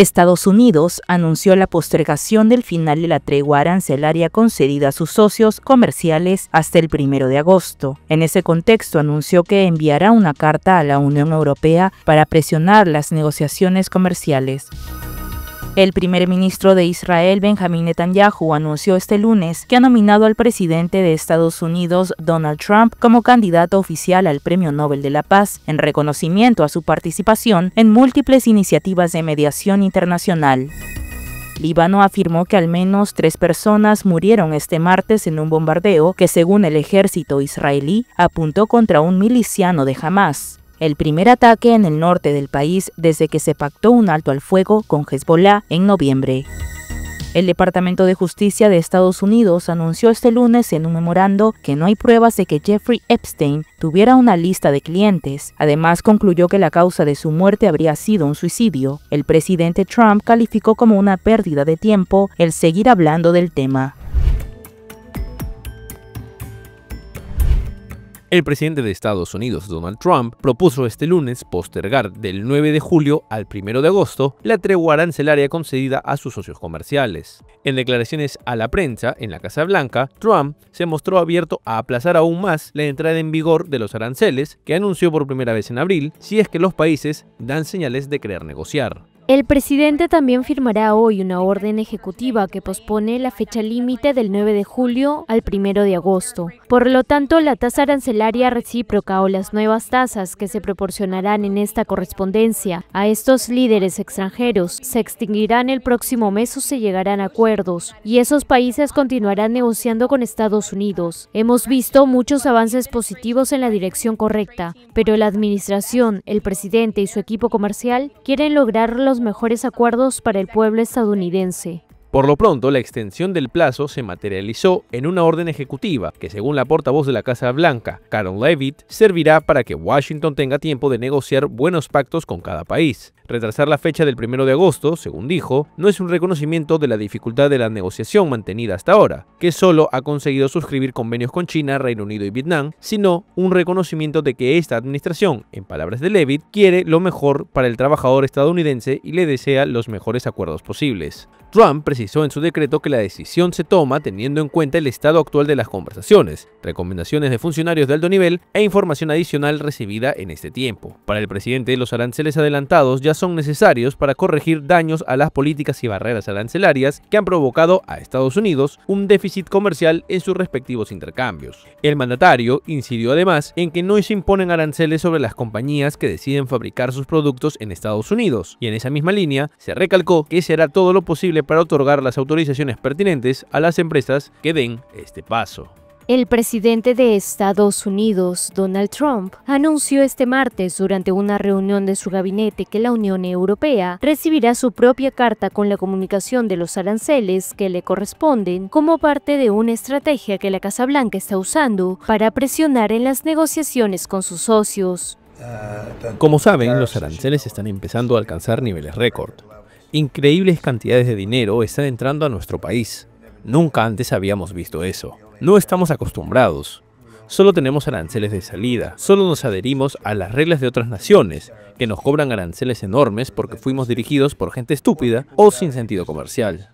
Estados Unidos anunció la postergación del final de la tregua arancelaria concedida a sus socios comerciales hasta el 1 de agosto. En ese contexto anunció que enviará una carta a la Unión Europea para presionar las negociaciones comerciales. El primer ministro de Israel, Benjamin Netanyahu, anunció este lunes que ha nominado al presidente de Estados Unidos, Donald Trump, como candidato oficial al Premio Nobel de la Paz, en reconocimiento a su participación en múltiples iniciativas de mediación internacional. Líbano afirmó que al menos 3 personas murieron este martes en un bombardeo que, según el ejército israelí, apuntó contra un miliciano de Hamás. El primer ataque en el norte del país desde que se pactó un alto al fuego con Hezbollah en noviembre. El Departamento de Justicia de Estados Unidos anunció este lunes en un memorando que no hay pruebas de que Jeffrey Epstein tuviera una lista de clientes. Además, concluyó que la causa de su muerte habría sido un suicidio. El presidente Trump calificó como una pérdida de tiempo el seguir hablando del tema. El presidente de Estados Unidos, Donald Trump, propuso este lunes postergar del 9 de julio al 1 de agosto la tregua arancelaria concedida a sus socios comerciales. En declaraciones a la prensa en la Casa Blanca, Trump se mostró abierto a aplazar aún más la entrada en vigor de los aranceles, que anunció por primera vez en abril, si es que los países dan señales de querer negociar. El presidente también firmará hoy una orden ejecutiva que pospone la fecha límite del 9 de julio al 1 de agosto. Por lo tanto, la tasa arancelaria recíproca o las nuevas tasas que se proporcionarán en esta correspondencia a estos líderes extranjeros se extinguirán el próximo mes o se llegarán a acuerdos, y esos países continuarán negociando con Estados Unidos. Hemos visto muchos avances positivos en la dirección correcta, pero la administración, el presidente y su equipo comercial quieren lograr los mejores acuerdos para el pueblo estadounidense. Por lo pronto, la extensión del plazo se materializó en una orden ejecutiva que, según la portavoz de la Casa Blanca, Karen Leavitt, servirá para que Washington tenga tiempo de negociar buenos pactos con cada país. Retrasar la fecha del 1 de agosto, según dijo, no es un reconocimiento de la dificultad de la negociación mantenida hasta ahora, que solo ha conseguido suscribir convenios con China, Reino Unido y Vietnam, sino un reconocimiento de que esta administración, en palabras de Leavitt, quiere lo mejor para el trabajador estadounidense y le desea los mejores acuerdos posibles. Trump precisó en su decreto que la decisión se toma teniendo en cuenta el estado actual de las conversaciones, recomendaciones de funcionarios de alto nivel e información adicional recibida en este tiempo. Para el presidente, los aranceles adelantados ya son necesarios para corregir daños a las políticas y barreras arancelarias que han provocado a Estados Unidos un déficit comercial en sus respectivos intercambios. El mandatario incidió además en que no se imponen aranceles sobre las compañías que deciden fabricar sus productos en Estados Unidos, y en esa misma línea se recalcó que se hará todo lo posible para otorgar las autorizaciones pertinentes a las empresas que den este paso. El presidente de Estados Unidos, Donald Trump, anunció este martes durante una reunión de su gabinete que la Unión Europea recibirá su propia carta con la comunicación de los aranceles que le corresponden como parte de una estrategia que la Casa Blanca está usando para presionar en las negociaciones con sus socios. Como saben, los aranceles están empezando a alcanzar niveles récord. Increíbles cantidades de dinero están entrando a nuestro país. Nunca antes habíamos visto eso. No estamos acostumbrados. Solo tenemos aranceles de salida. Solo nos adherimos a las reglas de otras naciones, que nos cobran aranceles enormes porque fuimos dirigidos por gente estúpida o sin sentido comercial.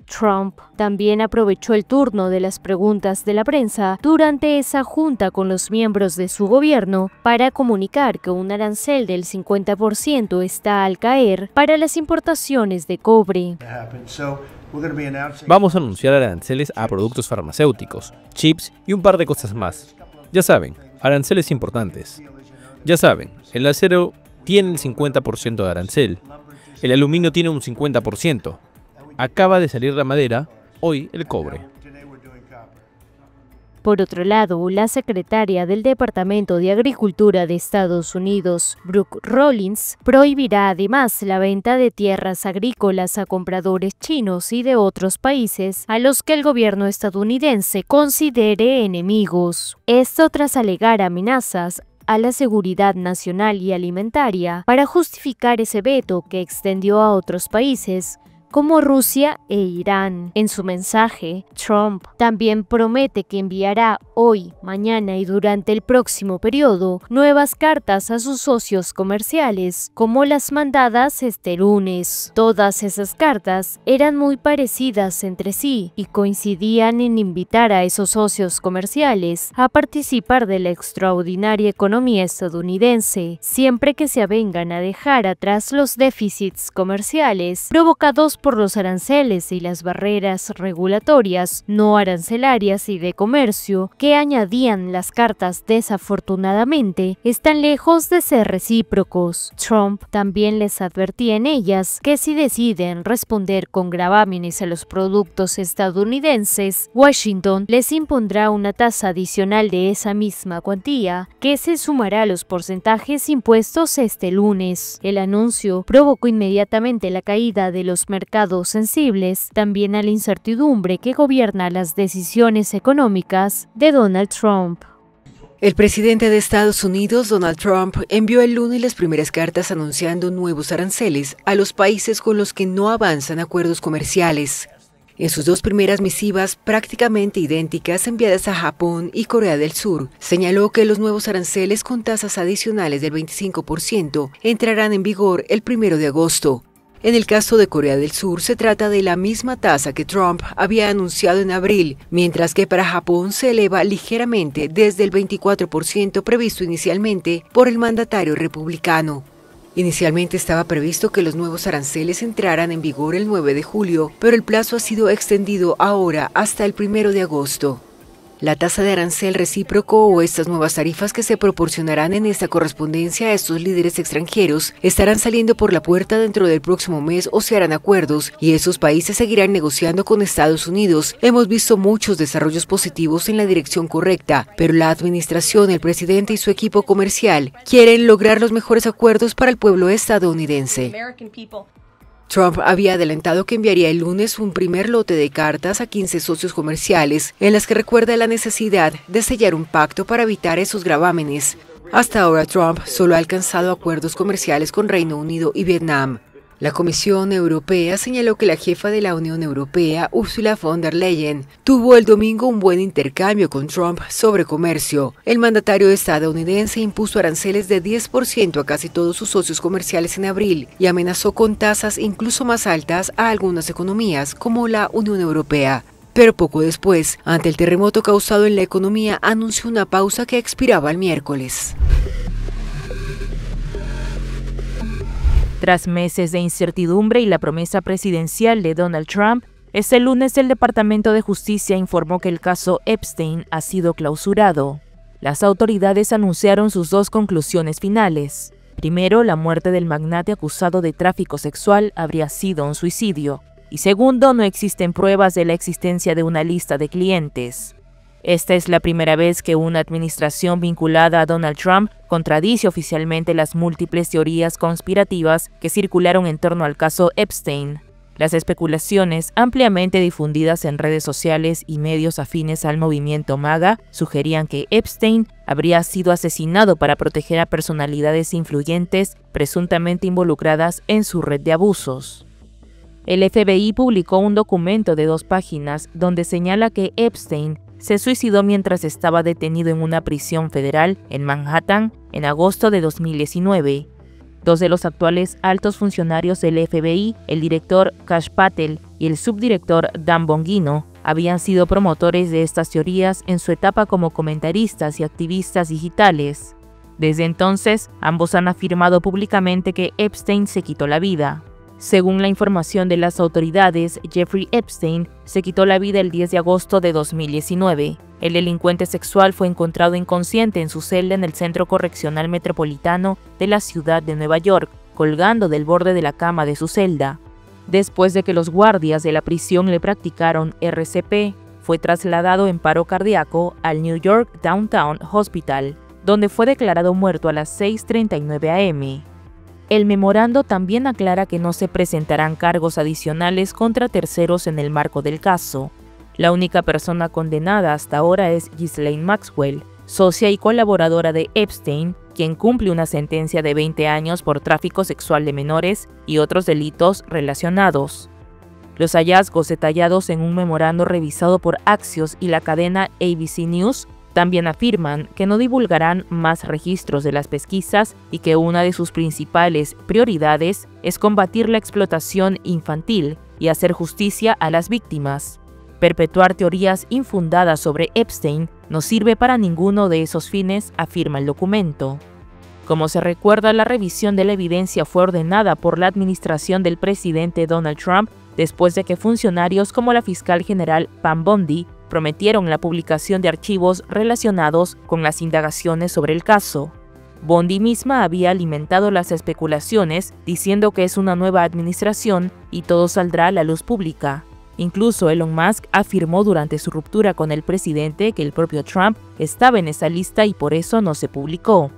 Trump también aprovechó el turno de las preguntas de la prensa durante esa junta con los miembros de su gobierno para comunicar que un arancel del 50% está al caer para las importaciones de cobre. Vamos a anunciar aranceles a productos farmacéuticos, chips y un par de cosas más. Ya saben, aranceles importantes. Ya saben, el acero tiene el 50% de arancel, el aluminio tiene un 50%. Acaba de salir la madera, hoy el cobre. Por otro lado, la secretaria del Departamento de Agricultura de Estados Unidos, Brooke Rollins, prohibirá además la venta de tierras agrícolas a compradores chinos y de otros países a los que el gobierno estadounidense considere enemigos. Esto tras alegar amenazas a la seguridad nacional y alimentaria para justificar ese veto que extendió a otros países, como Rusia e Irán. En su mensaje, Trump también promete que enviará hoy, mañana y durante el próximo periodo nuevas cartas a sus socios comerciales, como las mandadas este lunes. Todas esas cartas eran muy parecidas entre sí y coincidían en invitar a esos socios comerciales a participar de la extraordinaria economía estadounidense, siempre que se avengan a dejar atrás los déficits comerciales provocados por los aranceles y las barreras regulatorias no arancelarias y de comercio que añadían las cartas. Desafortunadamente, están lejos de ser recíprocos. Trump también les advertía en ellas que si deciden responder con gravámenes a los productos estadounidenses, Washington les impondrá una tasa adicional de esa misma cuantía, que se sumará a los porcentajes impuestos este lunes. El anuncio provocó inmediatamente la caída de los mercados sensibles, también a la incertidumbre que gobierna las decisiones económicas de Donald Trump. El presidente de Estados Unidos, Donald Trump, envió el lunes las primeras cartas anunciando nuevos aranceles a los países con los que no avanzan acuerdos comerciales. En sus dos primeras misivas, prácticamente idénticas enviadas a Japón y Corea del Sur, señaló que los nuevos aranceles con tasas adicionales del 25% entrarán en vigor el 1 de agosto. En el caso de Corea del Sur, se trata de la misma tasa que Trump había anunciado en abril, mientras que para Japón se eleva ligeramente desde el 24% previsto inicialmente por el mandatario republicano. Inicialmente estaba previsto que los nuevos aranceles entraran en vigor el 9 de julio, pero el plazo ha sido extendido ahora hasta el 1 de agosto. La tasa de arancel recíproco o estas nuevas tarifas que se proporcionarán en esta correspondencia a estos líderes extranjeros estarán saliendo por la puerta dentro del próximo mes o se harán acuerdos y esos países seguirán negociando con Estados Unidos. Hemos visto muchos desarrollos positivos en la dirección correcta, pero la administración, el presidente y su equipo comercial quieren lograr los mejores acuerdos para el pueblo estadounidense. Trump había adelantado que enviaría el lunes un primer lote de cartas a 15 socios comerciales, en las que recuerda la necesidad de sellar un pacto para evitar esos gravámenes. Hasta ahora, Trump solo ha alcanzado acuerdos comerciales con Reino Unido y Vietnam. La Comisión Europea señaló que la jefa de la Unión Europea, Ursula von der Leyen, tuvo el domingo un buen intercambio con Trump sobre comercio. El mandatario estadounidense impuso aranceles de 10% a casi todos sus socios comerciales en abril y amenazó con tasas incluso más altas a algunas economías, como la Unión Europea. Pero poco después, ante el terremoto causado en la economía, anunció una pausa que expiraba el miércoles. Tras meses de incertidumbre y la promesa presidencial de Donald Trump, este lunes el Departamento de Justicia informó que el caso Epstein ha sido clausurado. Las autoridades anunciaron sus dos conclusiones finales. Primero, la muerte del magnate acusado de tráfico sexual habría sido un suicidio. Y segundo, no existen pruebas de la existencia de una lista de clientes. Esta es la primera vez que una administración vinculada a Donald Trump contradice oficialmente las múltiples teorías conspirativas que circularon en torno al caso Epstein. Las especulaciones, ampliamente difundidas en redes sociales y medios afines al movimiento MAGA, sugerían que Epstein habría sido asesinado para proteger a personalidades influyentes presuntamente involucradas en su red de abusos. El FBI publicó un documento de 2 páginas donde señala que Epstein se suicidó mientras estaba detenido en una prisión federal en Manhattan en agosto de 2019. 2 de los actuales altos funcionarios del FBI, el director Kash Patel y el subdirector Dan Bongino, habían sido promotores de estas teorías en su etapa como comentaristas y activistas digitales. Desde entonces, ambos han afirmado públicamente que Epstein se quitó la vida. Según la información de las autoridades, Jeffrey Epstein se quitó la vida el 10 de agosto de 2019. El delincuente sexual fue encontrado inconsciente en su celda en el Centro Correccional Metropolitano de la ciudad de Nueva York, colgando del borde de la cama de su celda. Después de que los guardias de la prisión le practicaron RCP, fue trasladado en paro cardíaco al New York Downtown Hospital, donde fue declarado muerto a las 6:39 am. El memorando también aclara que no se presentarán cargos adicionales contra terceros en el marco del caso. La única persona condenada hasta ahora es Ghislaine Maxwell, socia y colaboradora de Epstein, quien cumple una sentencia de 20 años por tráfico sexual de menores y otros delitos relacionados. Los hallazgos detallados en un memorando revisado por Axios y la cadena ABC News también afirman que no divulgarán más registros de las pesquisas y que una de sus principales prioridades es combatir la explotación infantil y hacer justicia a las víctimas. Perpetuar teorías infundadas sobre Epstein no sirve para ninguno de esos fines, afirma el documento. Como se recuerda, la revisión de la evidencia fue ordenada por la administración del presidente Donald Trump después de que funcionarios como la fiscal general Pam Bondi prometieron la publicación de archivos relacionados con las indagaciones sobre el caso. Bondi misma había alimentado las especulaciones diciendo que es una nueva administración y todo saldrá a la luz pública. Incluso Elon Musk afirmó durante su ruptura con el presidente que el propio Trump estaba en esa lista y por eso no se publicó.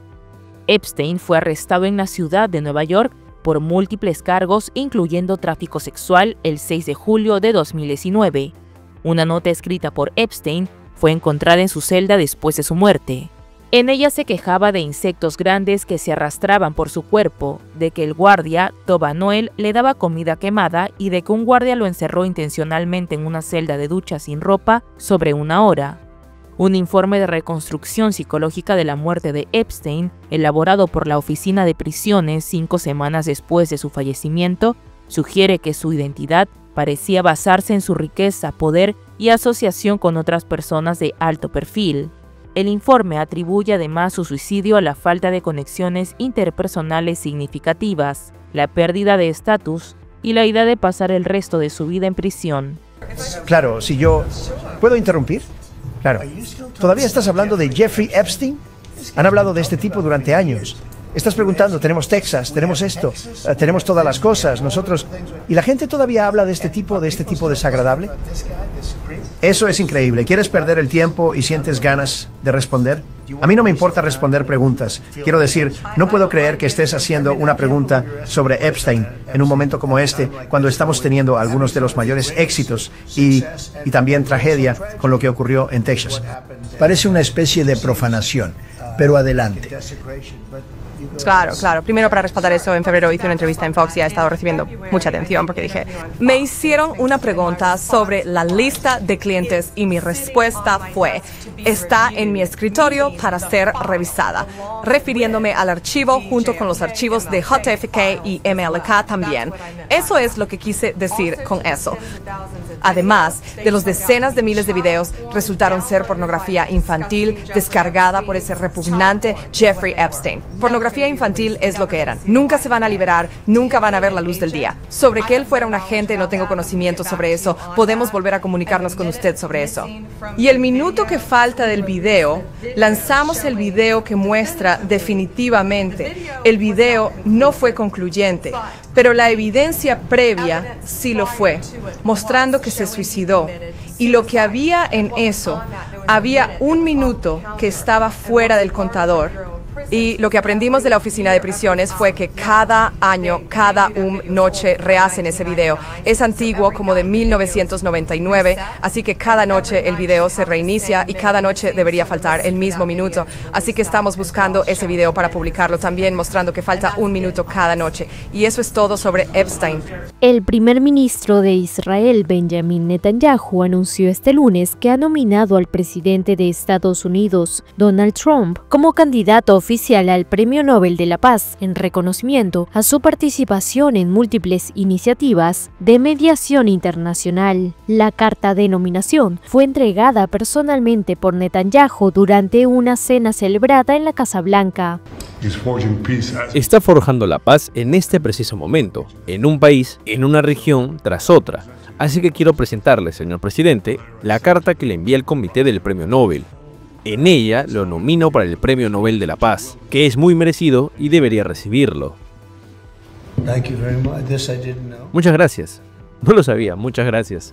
Epstein fue arrestado en la ciudad de Nueva York por múltiples cargos, incluyendo tráfico sexual, el 6 de julio de 2019. Una nota escrita por Epstein fue encontrada en su celda después de su muerte. En ella se quejaba de insectos grandes que se arrastraban por su cuerpo, de que el guardia, Toba Noel, le daba comida quemada y de que un guardia lo encerró intencionalmente en una celda de ducha sin ropa sobre 1 hora. Un informe de reconstrucción psicológica de la muerte de Epstein, elaborado por la Oficina de Prisiones 5 semanas después de su fallecimiento, sugiere que su identidad parecía basarse en su riqueza, poder y asociación con otras personas de alto perfil. El informe atribuye además su suicidio a la falta de conexiones interpersonales significativas, la pérdida de estatus y la idea de pasar el resto de su vida en prisión. Claro, si yo... ¿Puedo interrumpir? Claro. ¿Todavía estás hablando de Jeffrey Epstein? Han hablado de este tipo durante años. Estás preguntando, tenemos Texas, tenemos esto, tenemos todas las cosas, nosotros... ¿Y la gente todavía habla de este tipo desagradable? Eso es increíble. ¿Quieres perder el tiempo y sientes ganas de responder? A mí no me importa responder preguntas. Quiero decir, no puedo creer que estés haciendo una pregunta sobre Epstein en un momento como este, cuando estamos teniendo algunos de los mayores éxitos y también tragedia con lo que ocurrió en Texas. Parece una especie de profanación, pero adelante. Claro. Primero, para respaldar eso, en febrero hice una entrevista en Fox y ha estado recibiendo mucha atención porque dije, me hicieron una pregunta sobre la lista de clientes y mi respuesta fue, está en mi escritorio para ser revisada, refiriéndome al archivo junto con los archivos de JFK y MLK también. Eso es lo que quise decir con eso. Además de los decenas de miles de videos, resultaron ser pornografía infantil descargada por ese repugnante Jeffrey Epstein. Pornografía infantil es lo que eran. Nunca se van a liberar, nunca van a ver la luz del día. Sobre que él fuera un agente, no tengo conocimiento sobre eso. Podemos volver a comunicarnos con usted sobre eso. Y el minuto que falta del video, lanzamos el video que muestra definitivamente. El video no fue concluyente, pero la evidencia previa sí lo fue, mostrando que se suicidó. Y lo que había en eso, había 1 minuto que estaba fuera del contador. Y lo que aprendimos de la oficina de prisiones fue que cada año, cada noche rehacen ese video. Es antiguo, como de 1999, así que cada noche el video se reinicia y cada noche debería faltar el mismo minuto. Así que estamos buscando ese video para publicarlo también, mostrando que falta 1 minuto cada noche. Y eso es todo sobre Epstein. El primer ministro de Israel, Benjamin Netanyahu, anunció este lunes que ha nominado al presidente de Estados Unidos, Donald Trump, como candidato oficial al Premio Nobel de la Paz en reconocimiento a su participación en múltiples iniciativas de mediación internacional. La carta de nominación fue entregada personalmente por Netanyahu durante una cena celebrada en la Casa Blanca. Está forjando la paz en este preciso momento, en un país, en una región tras otra. Así que quiero presentarle, señor presidente, la carta que le envía el comité del Premio Nobel. En ella lo nomino para el Premio Nobel de la Paz, que es muy merecido y debería recibirlo. Muchas gracias. No lo sabía, muchas gracias.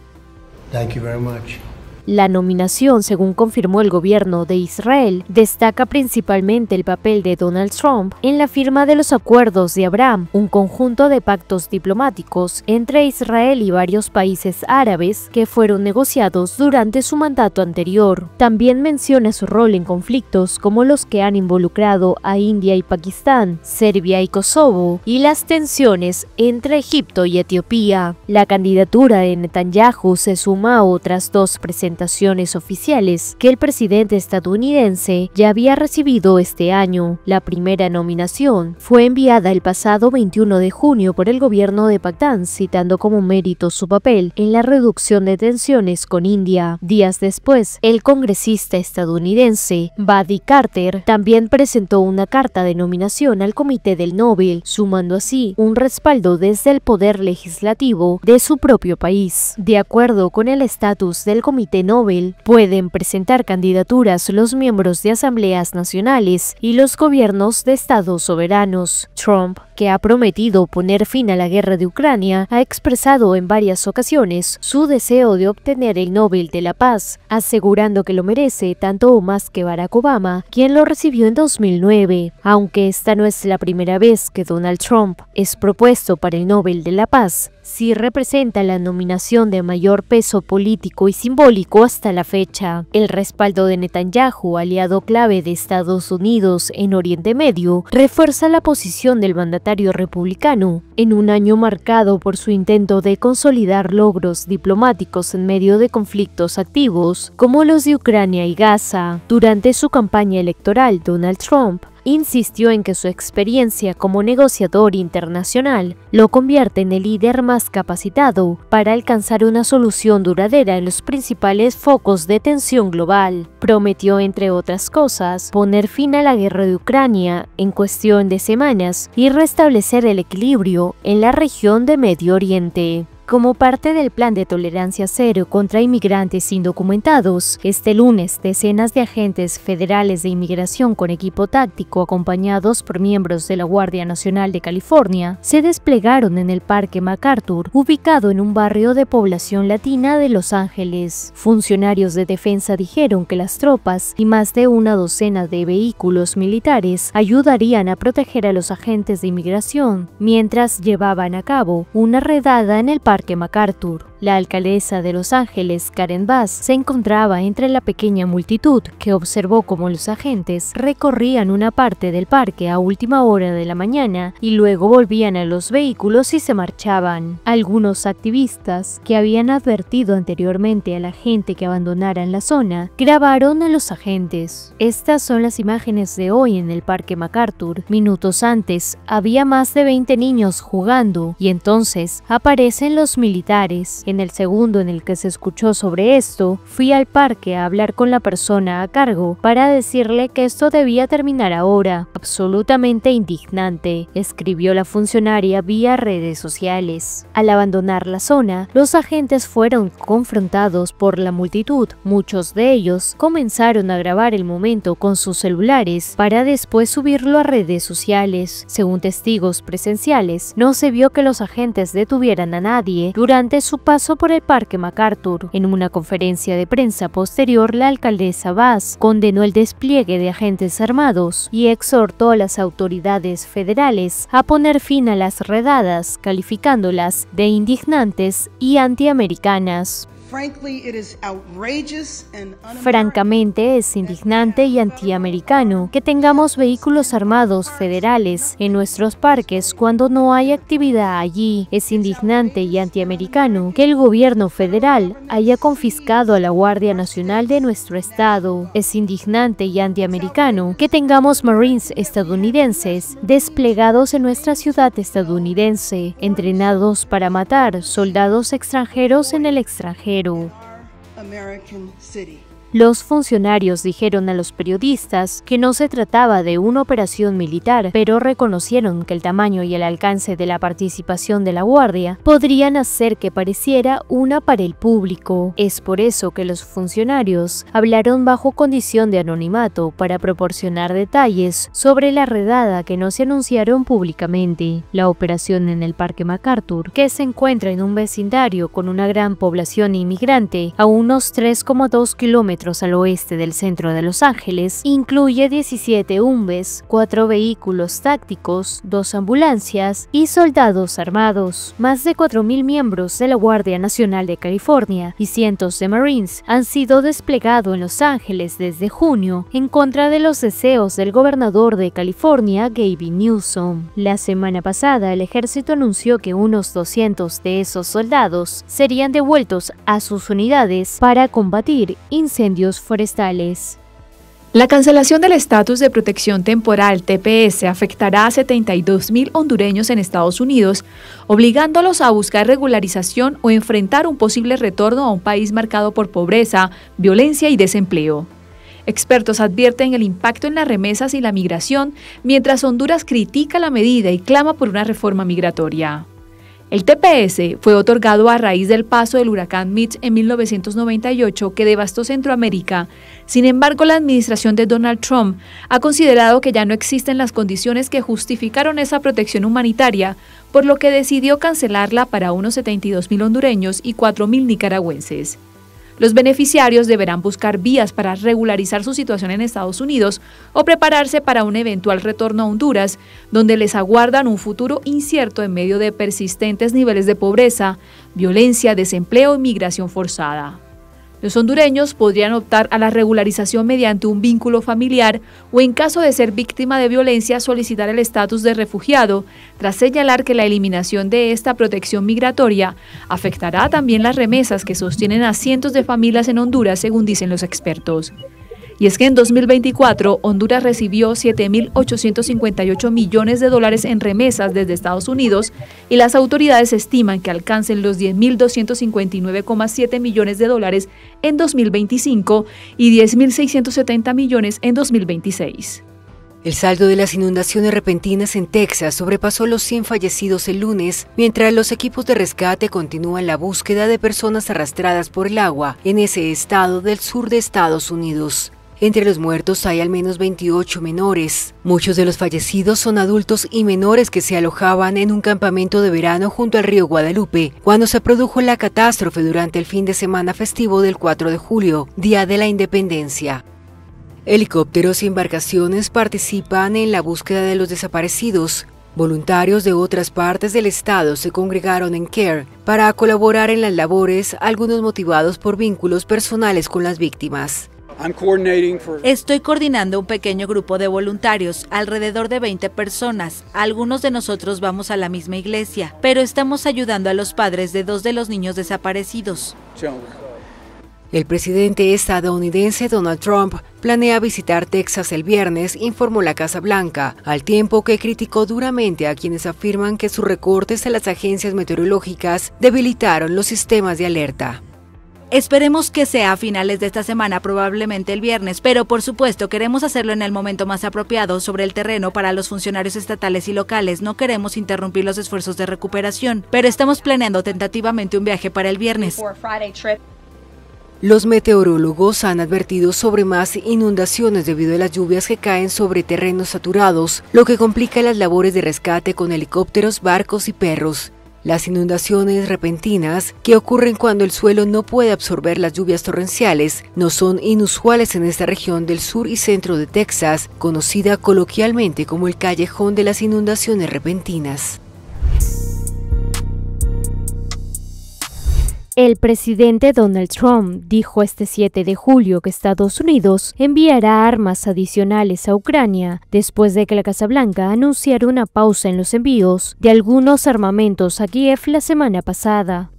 La nominación, según confirmó el gobierno de Israel, destaca principalmente el papel de Donald Trump en la firma de los Acuerdos de Abraham, un conjunto de pactos diplomáticos entre Israel y varios países árabes que fueron negociados durante su mandato anterior. También menciona su rol en conflictos como los que han involucrado a India y Pakistán, Serbia y Kosovo, y las tensiones entre Egipto y Etiopía. La candidatura de Netanyahu se suma a otras dos presentaciones oficiales que el presidente estadounidense ya había recibido este año. La primera nominación fue enviada el pasado 21 de junio por el gobierno de Bagdad, citando como mérito su papel en la reducción de tensiones con India. Días después, el congresista estadounidense Buddy Carter también presentó una carta de nominación al Comité del Nobel, sumando así un respaldo desde el poder legislativo de su propio país. De acuerdo con el estatus del Comité Nobel, pueden presentar candidaturas los miembros de asambleas nacionales y los gobiernos de estados soberanos. Trump, que ha prometido poner fin a la guerra de Ucrania, ha expresado en varias ocasiones su deseo de obtener el Nobel de la Paz, asegurando que lo merece tanto o más que Barack Obama, quien lo recibió en 2009. Aunque esta no es la primera vez que Donald Trump es propuesto para el Nobel de la Paz, sí representa la nominación de mayor peso político y simbólico hasta la fecha. El respaldo de Netanyahu, aliado clave de Estados Unidos en Oriente Medio, refuerza la posición del mandatario republicano en un año marcado por su intento de consolidar logros diplomáticos en medio de conflictos activos como los de Ucrania y Gaza. Durante su campaña electoral, Donald Trump insistió en que su experiencia como negociador internacional lo convierte en el líder más capacitado para alcanzar una solución duradera en los principales focos de tensión global. Prometió, entre otras cosas, poner fin a la guerra de Ucrania en cuestión de semanas y restablecer el equilibrio en la región de Medio Oriente. Como parte del plan de tolerancia cero contra inmigrantes indocumentados, este lunes decenas de agentes federales de inmigración con equipo táctico acompañados por miembros de la Guardia Nacional de California se desplegaron en el Parque MacArthur, ubicado en un barrio de población latina de Los Ángeles. Funcionarios de defensa dijeron que las tropas y más de una docena de vehículos militares ayudarían a proteger a los agentes de inmigración mientras llevaban a cabo una redada en el Parque MacArthur. La alcaldesa de Los Ángeles, Karen Bass, se encontraba entre la pequeña multitud que observó cómo los agentes recorrían una parte del parque a última hora de la mañana y luego volvían a los vehículos y se marchaban. Algunos activistas, que habían advertido anteriormente a la gente que abandonaran la zona, grabaron a los agentes. Estas son las imágenes de hoy en el Parque MacArthur. Minutos antes, había más de 20 niños jugando y entonces aparecen los militares. En el segundo en el que se escuchó sobre esto, fui al parque a hablar con la persona a cargo para decirle que esto debía terminar ahora. Absolutamente indignante, escribió la funcionaria vía redes sociales. Al abandonar la zona, los agentes fueron confrontados por la multitud. Muchos de ellos comenzaron a grabar el momento con sus celulares para después subirlo a redes sociales. Según testigos presenciales, no se vio que los agentes detuvieran a nadie durante su paso por el Parque MacArthur. En una conferencia de prensa posterior, la alcaldesa Bass condenó el despliegue de agentes armados y exhortó a las autoridades federales a poner fin a las redadas, calificándolas de indignantes y antiamericanas. Francamente, es indignante y antiamericano que tengamos vehículos armados federales en nuestros parques cuando no hay actividad allí. Es indignante y antiamericano que el gobierno federal haya confiscado a la Guardia Nacional de nuestro estado. Es indignante y antiamericano que tengamos Marines estadounidenses desplegados en nuestra ciudad estadounidense, entrenados para matar soldados extranjeros en el extranjero. American city. Los funcionarios dijeron a los periodistas que no se trataba de una operación militar, pero reconocieron que el tamaño y el alcance de la participación de la Guardia podrían hacer que pareciera una para el público. Es por eso que los funcionarios hablaron bajo condición de anonimato para proporcionar detalles sobre la redada que no se anunciaron públicamente. La operación en el Parque MacArthur, que se encuentra en un vecindario con una gran población inmigrante a unos 3,2 kilómetros al oeste del centro de Los Ángeles, incluye 17 UMBs, 4 vehículos tácticos, 2 ambulancias y soldados armados. Más de 4.000 miembros de la Guardia Nacional de California y cientos de Marines han sido desplegados en Los Ángeles desde junio en contra de los deseos del gobernador de California, Gavin Newsom. La semana pasada, el ejército anunció que unos 200 de esos soldados serían devueltos a sus unidades para combatir incendios forestales. La cancelación del estatus de protección temporal TPS afectará a 72.000 hondureños en Estados Unidos, obligándolos a buscar regularización o enfrentar un posible retorno a un país marcado por pobreza, violencia y desempleo. Expertos advierten el impacto en las remesas y la migración, mientras Honduras critica la medida y clama por una reforma migratoria. El TPS fue otorgado a raíz del paso del huracán Mitch en 1998 que devastó Centroamérica. Sin embargo, la administración de Donald Trump ha considerado que ya no existen las condiciones que justificaron esa protección humanitaria, por lo que decidió cancelarla para unos 72.000 hondureños y 4.000 nicaragüenses. Los beneficiarios deberán buscar vías para regularizar su situación en Estados Unidos o prepararse para un eventual retorno a Honduras, donde les aguardan un futuro incierto en medio de persistentes niveles de pobreza, violencia, desempleo y migración forzada. Los hondureños podrían optar a la regularización mediante un vínculo familiar o, en caso de ser víctima de violencia, solicitar el estatus de refugiado, tras señalar que la eliminación de esta protección migratoria afectará también las remesas que sostienen a cientos de familias en Honduras, según dicen los expertos. Y es que en 2024, Honduras recibió $7.858 millones en remesas desde Estados Unidos y las autoridades estiman que alcancen los $10.259,7 millones en 2025 y $10.670 millones en 2026. El saldo de las inundaciones repentinas en Texas sobrepasó los 100 fallecidos el lunes, mientras los equipos de rescate continúan la búsqueda de personas arrastradas por el agua en ese estado del sur de Estados Unidos. Entre los muertos hay al menos 28 menores. Muchos de los fallecidos son adultos y menores que se alojaban en un campamento de verano junto al río Guadalupe, cuando se produjo la catástrofe durante el fin de semana festivo del 4 de julio, Día de la Independencia. Helicópteros y embarcaciones participan en la búsqueda de los desaparecidos. Voluntarios de otras partes del estado se congregaron en Kerr para colaborar en las labores, algunos motivados por vínculos personales con las víctimas. Estoy coordinando un pequeño grupo de voluntarios, alrededor de 20 personas. Algunos de nosotros vamos a la misma iglesia, pero estamos ayudando a los padres de 2 de los niños desaparecidos. El presidente estadounidense Donald Trump planea visitar Texas el viernes, informó la Casa Blanca, al tiempo que criticó duramente a quienes afirman que sus recortes a las agencias meteorológicas debilitaron los sistemas de alerta. Esperemos que sea a finales de esta semana, probablemente el viernes, pero por supuesto queremos hacerlo en el momento más apropiado sobre el terreno para los funcionarios estatales y locales. No queremos interrumpir los esfuerzos de recuperación, pero estamos planeando tentativamente un viaje para el viernes. Los meteorólogos han advertido sobre más inundaciones debido a las lluvias que caen sobre terrenos saturados, lo que complica las labores de rescate con helicópteros, barcos y perros. Las inundaciones repentinas, que ocurren cuando el suelo no puede absorber las lluvias torrenciales, no son inusuales en esta región del sur y centro de Texas, conocida coloquialmente como el callejón de las inundaciones repentinas. El presidente Donald Trump dijo este 7 de julio que Estados Unidos enviará armas adicionales a Ucrania después de que la Casa Blanca anunciara una pausa en los envíos de algunos armamentos a Kiev la semana pasada.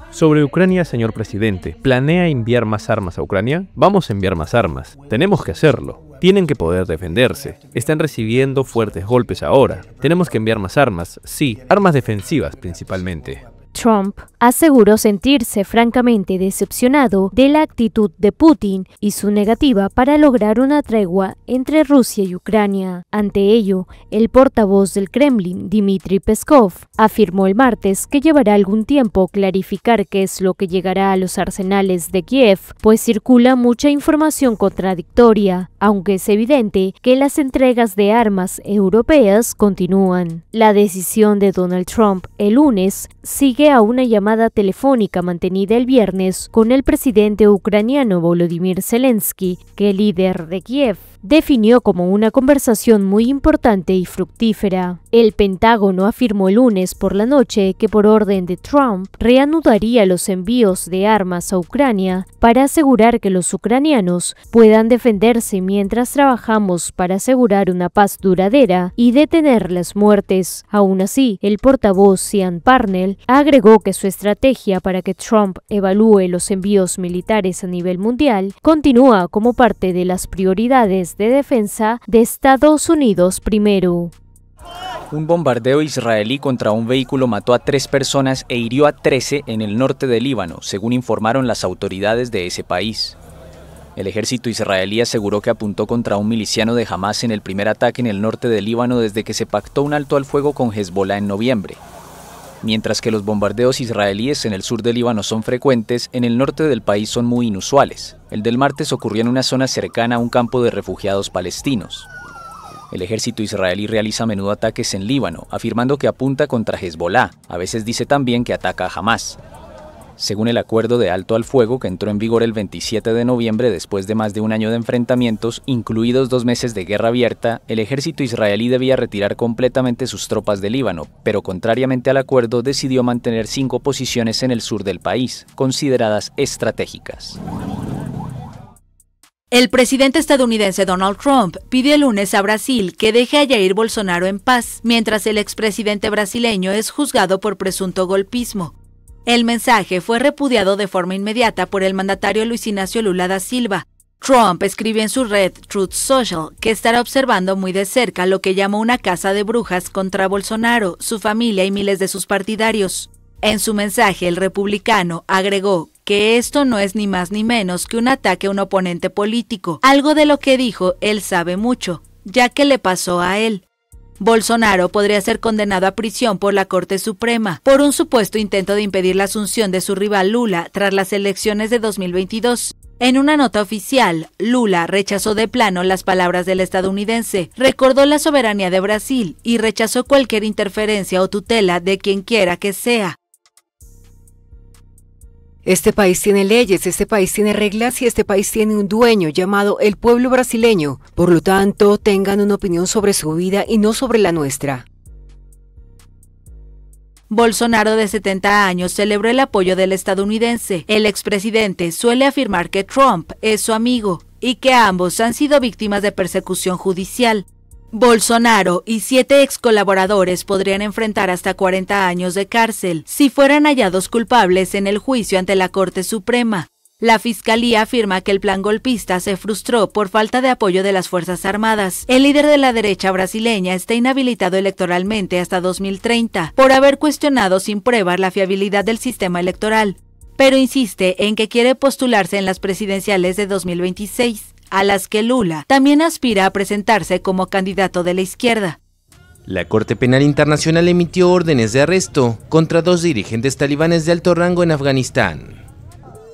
Sobre Ucrania, señor presidente, ¿planea enviar más armas a Ucrania? Vamos a enviar más armas. Tenemos que hacerlo. Tienen que poder defenderse. Están recibiendo fuertes golpes ahora. Tenemos que enviar más armas, sí, armas defensivas principalmente. Trump aseguró sentirse francamente decepcionado de la actitud de Putin y su negativa para lograr una tregua entre Rusia y Ucrania. Ante ello, el portavoz del Kremlin, Dmitry Peskov, afirmó el martes que llevará algún tiempo clarificar qué es lo que llegará a los arsenales de Kiev, pues circula mucha información contradictoria, aunque es evidente que las entregas de armas europeas continúan. La decisión de Donald Trump el lunes sigue a una llamada telefónica mantenida el viernes con el presidente ucraniano Volodymyr Zelensky, que el líder de Kiev definió como una conversación muy importante y fructífera. El Pentágono afirmó el lunes por la noche que por orden de Trump reanudaría los envíos de armas a Ucrania para asegurar que los ucranianos puedan defenderse mientras trabajamos para asegurar una paz duradera y detener las muertes. Aún así, el portavoz Sean Parnell agregó que su estrategia para que Trump evalúe los envíos militares a nivel mundial continúa como parte de las prioridades de defensa de Estados Unidos primero. Un bombardeo israelí contra un vehículo mató a 3 personas e hirió a 13 en el norte del Líbano, según informaron las autoridades de ese país. El ejército israelí aseguró que apuntó contra un miliciano de Hamás en el primer ataque en el norte del Líbano desde que se pactó un alto al fuego con Hezbollah en noviembre. Mientras que los bombardeos israelíes en el sur del Líbano son frecuentes, en el norte del país son muy inusuales. El del martes ocurrió en una zona cercana a un campo de refugiados palestinos. El ejército israelí realiza a menudo ataques en Líbano, afirmando que apunta contra Hezbollah. A veces dice también que ataca a Hamás. Según el acuerdo de alto al fuego que entró en vigor el 27 de noviembre después de más de un año de enfrentamientos, incluidos 2 meses de guerra abierta, el ejército israelí debía retirar completamente sus tropas de Líbano, pero contrariamente al acuerdo decidió mantener 5 posiciones en el sur del país, consideradas estratégicas. El presidente estadounidense Donald Trump pidió el lunes a Brasil que deje a Jair Bolsonaro en paz, mientras el expresidente brasileño es juzgado por presunto golpismo. El mensaje fue repudiado de forma inmediata por el mandatario Luis Ignacio Lula da Silva. Trump escribió en su red Truth Social que estará observando muy de cerca lo que llamó una caza de brujas contra Bolsonaro, su familia y miles de sus partidarios. En su mensaje, el republicano agregó que esto no es ni más ni menos que un ataque a un oponente político, algo de lo que dijo él sabe mucho, ya que le pasó a él. Bolsonaro podría ser condenado a prisión por la Corte Suprema por un supuesto intento de impedir la asunción de su rival Lula tras las elecciones de 2022. En una nota oficial, Lula rechazó de plano las palabras del estadounidense, recordó la soberanía de Brasil y rechazó cualquier interferencia o tutela de quien quiera que sea. Este país tiene leyes, este país tiene reglas y este país tiene un dueño llamado el pueblo brasileño. Por lo tanto, tengan una opinión sobre su vida y no sobre la nuestra. Bolsonaro, de 70 años, celebró el apoyo del estadounidense. El expresidente suele afirmar que Trump es su amigo y que ambos han sido víctimas de persecución judicial. Bolsonaro y 7 ex colaboradores podrían enfrentar hasta 40 años de cárcel si fueran hallados culpables en el juicio ante la Corte Suprema. La fiscalía afirma que el plan golpista se frustró por falta de apoyo de las Fuerzas Armadas. El líder de la derecha brasileña está inhabilitado electoralmente hasta 2030 por haber cuestionado sin pruebas la fiabilidad del sistema electoral, pero insiste en que quiere postularse en las presidenciales de 2026. A las que Lula también aspira a presentarse como candidato de la izquierda. La Corte Penal Internacional emitió órdenes de arresto contra 2 dirigentes talibanes de alto rango en Afganistán.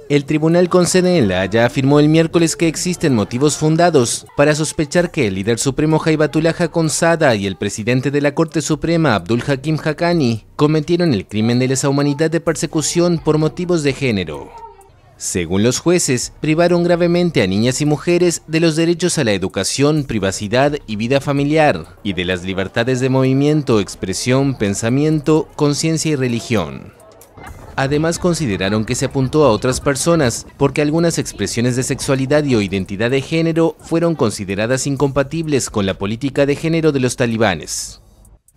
El tribunal con sede en La Haya afirmó el miércoles que existen motivos fundados para sospechar que el líder supremo Haibatullah Akhundzada y el presidente de la Corte Suprema Abdul Hakim Haqqani cometieron el crimen de lesa humanidad de persecución por motivos de género. Según los jueces, privaron gravemente a niñas y mujeres de los derechos a la educación, privacidad y vida familiar, y de las libertades de movimiento, expresión, pensamiento, conciencia y religión. Además, consideraron que se apuntó a otras personas porque algunas expresiones de sexualidad y o identidad de género fueron consideradas incompatibles con la política de género de los talibanes.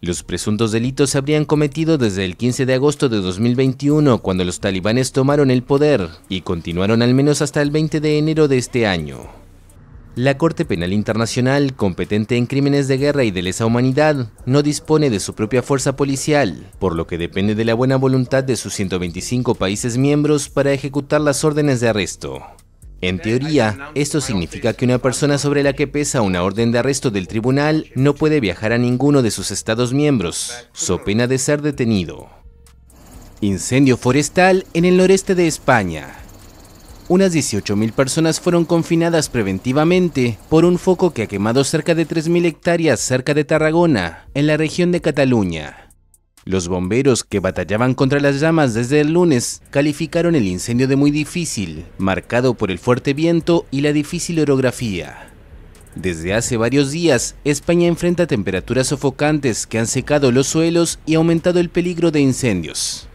Los presuntos delitos se habrían cometido desde el 15 de agosto de 2021, cuando los talibanes tomaron el poder, y continuaron al menos hasta el 20 de enero de este año. La Corte Penal Internacional, competente en crímenes de guerra y de lesa humanidad, no dispone de su propia fuerza policial, por lo que depende de la buena voluntad de sus 125 países miembros para ejecutar las órdenes de arresto. En teoría, esto significa que una persona sobre la que pesa una orden de arresto del tribunal no puede viajar a ninguno de sus estados miembros, so pena de ser detenido. Incendio forestal en el noreste de España. Unas 18.000 personas fueron confinadas preventivamente por un foco que ha quemado cerca de 3.000 hectáreas cerca de Tarragona, en la región de Cataluña. Los bomberos, que batallaban contra las llamas desde el lunes, calificaron el incendio de muy difícil, marcado por el fuerte viento y la difícil orografía. Desde hace varios días, España enfrenta temperaturas sofocantes que han secado los suelos y aumentado el peligro de incendios.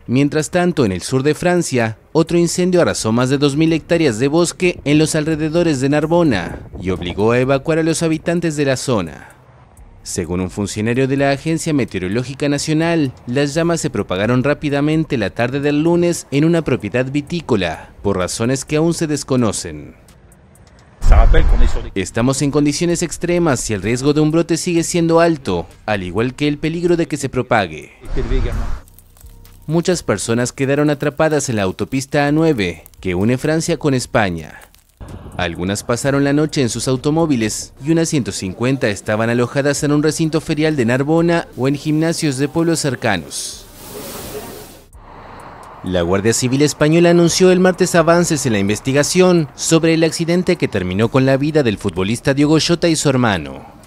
Mientras tanto, en el sur de Francia, otro incendio arrasó más de 2.000 hectáreas de bosque en los alrededores de Narbona y obligó a evacuar a los habitantes de la zona. Según un funcionario de la Agencia Meteorológica Nacional, las llamas se propagaron rápidamente la tarde del lunes en una propiedad vitícola, por razones que aún se desconocen. Estamos en condiciones extremas y el riesgo de un brote sigue siendo alto, al igual que el peligro de que se propague. Muchas personas quedaron atrapadas en la autopista A9, que une Francia con España. Algunas pasaron la noche en sus automóviles y unas 150 estaban alojadas en un recinto ferial de Narbona o en gimnasios de pueblos cercanos. La Guardia Civil Española anunció el martes avances en la investigación sobre el accidente que terminó con la vida del futbolista Diogo Jota y su hermano.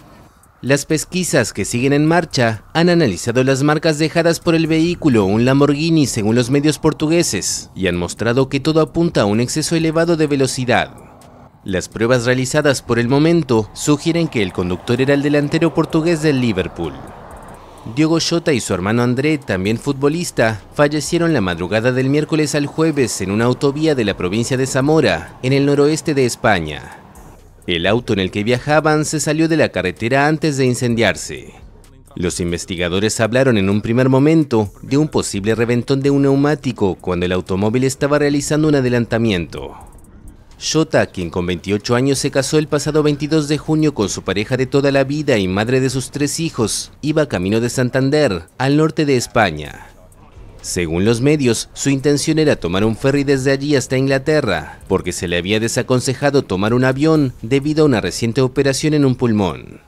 Las pesquisas que siguen en marcha han analizado las marcas dejadas por el vehículo, un Lamborghini según los medios portugueses, y han mostrado que todo apunta a un exceso elevado de velocidad. Las pruebas realizadas por el momento sugieren que el conductor era el delantero portugués del Liverpool. Diogo Jota y su hermano André, también futbolista, fallecieron la madrugada del miércoles al jueves en una autovía de la provincia de Zamora, en el noroeste de España. El auto en el que viajaban se salió de la carretera antes de incendiarse. Los investigadores hablaron en un primer momento de un posible reventón de un neumático cuando el automóvil estaba realizando un adelantamiento. Jota, quien con 28 años se casó el pasado 22 de junio con su pareja de toda la vida y madre de sus 3 hijos, iba camino de Santander, al norte de España. Según los medios, su intención era tomar un ferry desde allí hasta Inglaterra, porque se le había desaconsejado tomar un avión debido a una reciente operación en un pulmón.